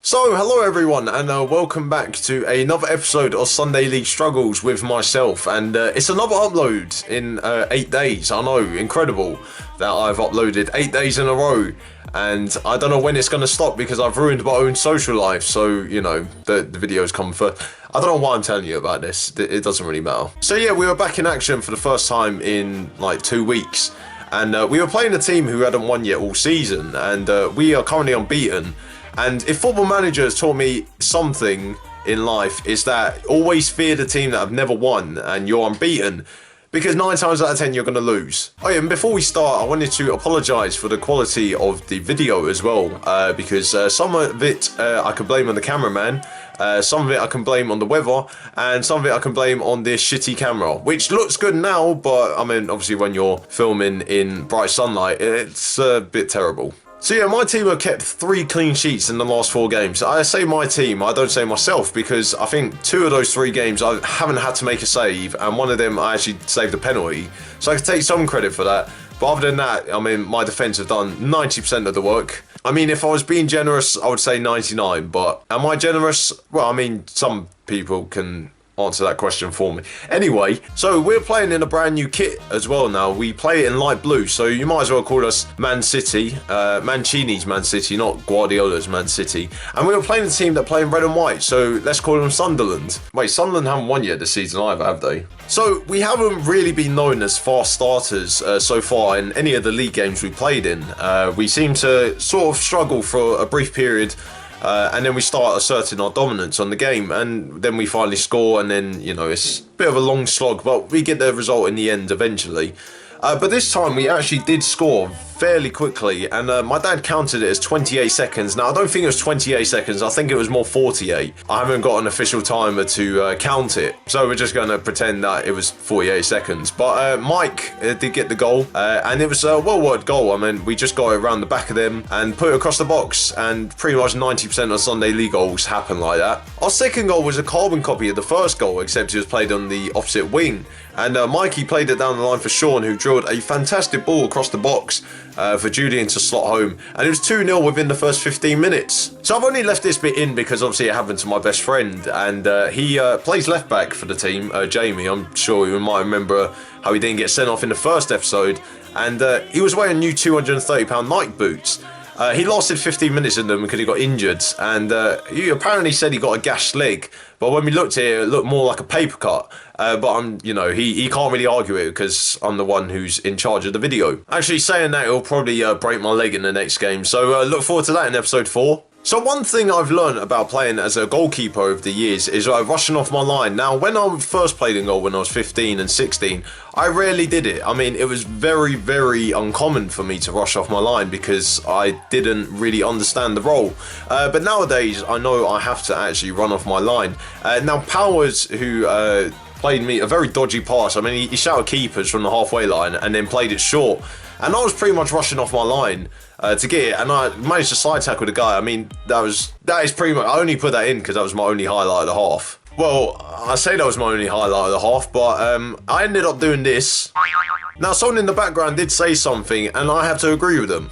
So, hello everyone, and welcome back to another episode of Sunday League Struggles with myself, and it's another upload in 8 days. I know, incredible that I've uploaded 8 days in a row, and I don't know when it's going to stop because I've ruined my own social life, so, you know, the videos come first. I don't know why I'm telling you about this, it doesn't really matter. So yeah, we were back in action for the first time in like 2 weeks, and we were playing a team who hadn't won yet all season, and we are currently unbeaten. And if Football Manager has taught me something in life, is that always fear the team that have never won and you're unbeaten, because 9 times out of 10 you're going to lose. Oh yeah, and before we start, I wanted to apologise for the quality of the video as well, because some of it I can blame on the cameraman, some of it I can blame on the weather, and some of it I can blame on this shitty camera, which looks good now, but I mean, obviously when you're filming in bright sunlight, it's a bit terrible. So yeah, my team have kept 3 clean sheets in the last 4 games. I say my team, I don't say myself, because I think 2 of those 3 games I haven't had to make a save, and one of them I actually saved a penalty. So I can take some credit for that. But other than that, I mean, my defence have done 90% of the work. I mean, if I was being generous, I would say 99, but am I generous? Well, I mean, some people can answer that question for me. Anyway, so we're playing in a brand new kit as well now. We play it in light blue, so you might as well call us Man City, Mancini's Man City, not Guardiola's Man City. And we were playing a team that play in red and white, so let's call them Sunderland. Wait, Sunderland haven't won yet this season either, have they? So we haven't really been known as fast starters so far in any of the league games we played in. We seem to sort of struggle for a brief period, and then we start asserting our dominance on the game, and then we finally score, and then, you know, it's a bit of a long slog, but we get the result in the end eventually. But this time we actually did score fairly quickly, and my dad counted it as 28 seconds. Now, I don't think it was 28 seconds, I think it was more 48. I haven't got an official timer to count it, so we're just going to pretend that it was 48 seconds. But Mike did get the goal, and it was a well-worked goal. I mean, we just got it around the back of them and put it across the box, and pretty much 90% of Sunday League goals happen like that. Our second goal was a carbon copy of the first goal, except it was played on the opposite wing. And Mikey played it down the line for Sean, who drilled a fantastic ball across the box for Julian to slot home. And it was 2-0 within the first 15 minutes. So I've only left this bit in because obviously it happened to my best friend. And he plays left back for the team, Jamie. I'm sure you might remember how he didn't get sent off in the first episode. And he was wearing new £230 Nike boots. He lasted 15 minutes in them because he got injured, and he apparently said he got a gashed leg, but when we looked at it, it looked more like a paper cut. But you know, he can't really argue it because I'm the one who's in charge of the video. Actually, saying that, it'll probably break my leg in the next game, so look forward to that in episode 4. So one thing I've learned about playing as a goalkeeper over the years is rushing off my line. Now, when I first played in goal when I was 15 and 16, I rarely did it. I mean, it was very, very uncommon for me to rush off my line because I didn't really understand the role. But nowadays, I know I have to actually run off my line. Now, Powers, who played me a very dodgy pass, I mean, he shouted keepers from the halfway line and then played it short. And I was pretty much rushing off my line to get it, and I managed to side tackle the guy. I mean, that is pretty much, I only put that in because that was my only highlight of the half. Well, I say that was my only highlight of the half, but I ended up doing this. Now, someone in the background did say something, and I have to agree with them.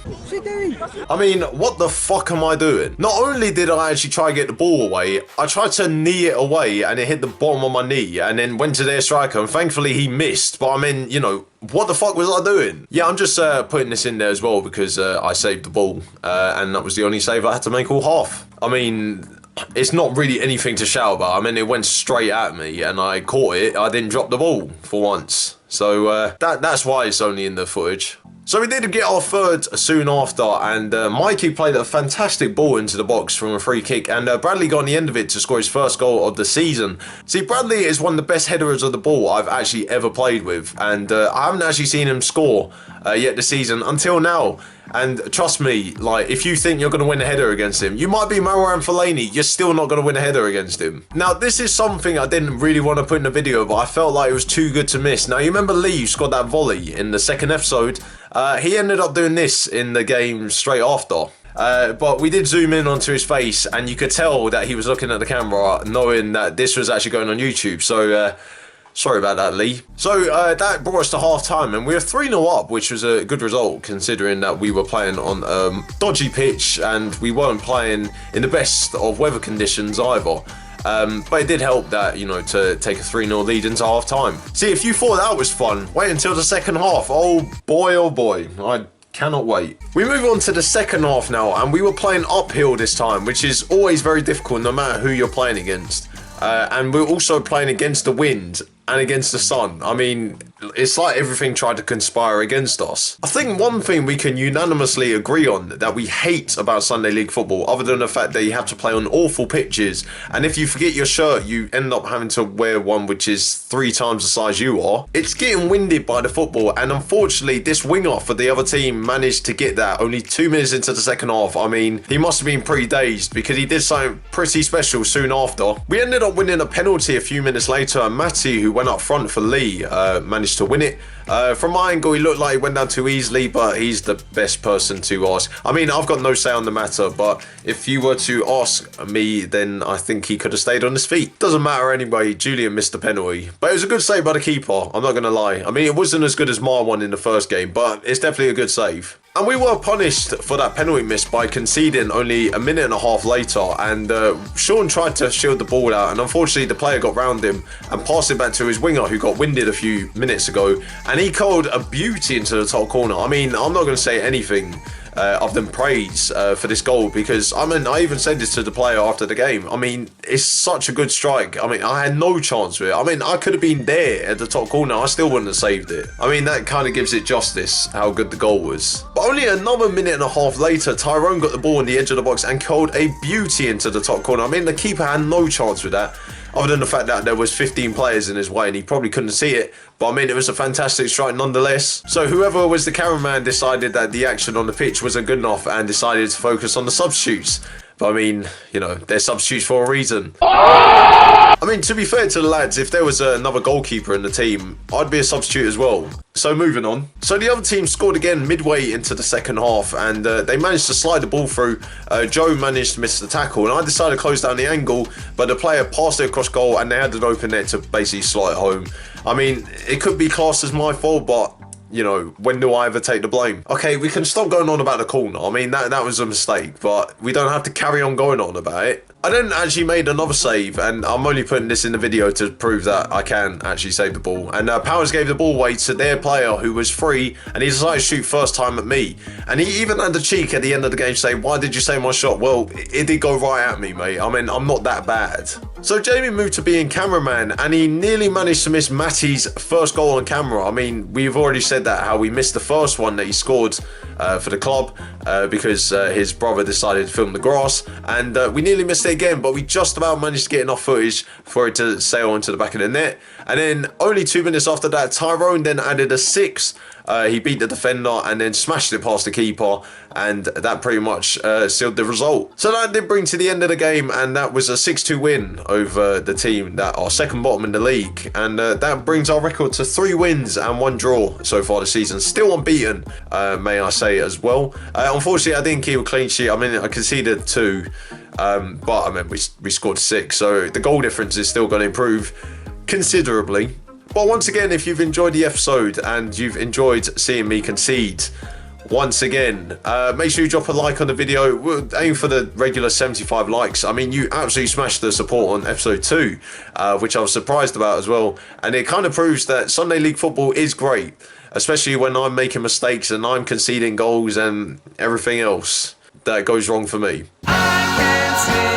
I mean, what the fuck am I doing? Not only did I actually try to get the ball away, I tried to knee it away, and it hit the bottom of my knee, and then went to their striker, and thankfully he missed. But I mean, you know, what the fuck was I doing? Yeah, I'm just putting this in there as well because I saved the ball, and that was the only save I had to make all half. I mean, it's not really anything to shout about. I mean, it went straight at me, and I caught it. I didn't drop the ball for once. So that's why it's only in the footage. So we did get our third soon after, and Mikey played a fantastic ball into the box from a free kick, and Bradley got on the end of it to score his first goal of the season. See, Bradley is one of the best headers of the ball I've actually ever played with, and I haven't actually seen him score yet this season until now. And trust me, like, if you think you're going to win a header against him, you might be Marouane Fellaini, you're still not going to win a header against him. Now, this is something I didn't really want to put in the video, but I felt like it was too good to miss. Now, you remember Lee, who scored that volley in the second episode? He ended up doing this in the game straight after. But we did zoom in onto his face, and you could tell that he was looking at the camera, knowing that this was actually going on YouTube. So Sorry about that, Lee. So that brought us to half-time, and we were 3-0 up, which was a good result considering that we were playing on a dodgy pitch and we weren't playing in the best of weather conditions either. But it did help that, you know, to take a 3-0 lead into half-time. See, if you thought that was fun, wait until the second half. Oh boy, I cannot wait. We move on to the second half now, and we were playing uphill this time, which is always very difficult no matter who you're playing against. And we're also playing against the wind and against the sun. I mean, it's like everything tried to conspire against us. I think one thing we can unanimously agree on that we hate about Sunday League football, other than the fact that you have to play on awful pitches, and if you forget your shirt, you end up having to wear one which is 3 times the size you are. It's getting winded by the football, and unfortunately, this winger for the other team managed to get that only 2 minutes into the second half. I mean, he must have been pretty dazed because he did something pretty special soon after. We ended up winning a penalty a few minutes later, and Matty, who went up front for Lee, managed to win it. From my angle, he looked like he went down too easily, but he's the best person to ask. I mean, I've got no say on the matter, but if you were to ask me, then I think he could have stayed on his feet. Doesn't matter anyway, Julian missed the penalty. But it was a good save by the keeper, I'm not going to lie. I mean, it wasn't as good as my one in the first game, but it's definitely a good save. And we were punished for that penalty miss by conceding only a minute and a half later, and Sean tried to shield the ball out, and unfortunately the player got round him and passed it back to his winger who got winded a few minutes ago, and he curled a beauty into the top corner. I mean, I'm not going to say anything of them praise for this goal, because I mean, I even said this to the player after the game. I mean, it's such a good strike. I mean, I had no chance with it. I mean, I could have been there at the top corner, I still wouldn't have saved it. I mean, that kind of gives it justice how good the goal was. But only another minute and a half later, Tyrone got the ball on the edge of the box and curled a beauty into the top corner. I mean, the keeper had no chance with that, other than the fact that there was 15 players in his way and he probably couldn't see it. But I mean, it was a fantastic strike nonetheless. So whoever was the cameraman decided that the action on the pitch wasn't good enough and decided to focus on the substitutes. But I mean, you know, they're substitutes for a reason. I mean, to be fair to the lads, if there was another goalkeeper in the team, I'd be a substitute as well. So moving on. So the other team scored again midway into the second half, and they managed to slide the ball through. Joe managed to miss the tackle, and I decided to close down the angle, but the player passed it across goal and they had an open net to basically slot it home. I mean, it could be classed as my fault, but you know, when do I ever take the blame? Okay, we can stop going on about the corner. I mean, that was a mistake, but we don't have to carry on going on about it. I then actually made another save, and I'm only putting this in the video to prove that I can actually save the ball. And Powers gave the ball away to their player who was free, and he decided to shoot first time at me. And he even had the cheek at the end of the game to say, "Why did you save my shot?" Well, it did go right at me, mate. I mean, I'm not that bad. So Jamie moved to being cameraman, and he nearly managed to miss Matty's first goal on camera. I mean, we've already said that, how we missed the first one that he scored for the club because his brother decided to film the grass, and we nearly missed it again, but we just about managed to get enough footage for it to sail into the back of the net. And then only 2 minutes after that, Tyrone then added a 6. He beat the defender and then smashed it past the keeper, and that pretty much sealed the result. So that did bring to the end of the game, and that was a 6-2 win over the team that are second bottom in the league, and that brings our record to 3 wins and 1 draw so far this season. Still unbeaten, may I say as well. Unfortunately, I didn't keep a clean sheet. I mean, I conceded 2, but I mean, we scored 6, so the goal difference is still going to improve considerably. But once again, if you've enjoyed the episode and you've enjoyed seeing me concede once again, make sure you drop a like on the video. We'll aim for the regular 75 likes. I mean, you absolutely smashed the support on episode 2, which I was surprised about as well. And it kind of proves that Sunday League football is great, especially when I'm making mistakes and I'm conceding goals and everything else that goes wrong for me. I can't see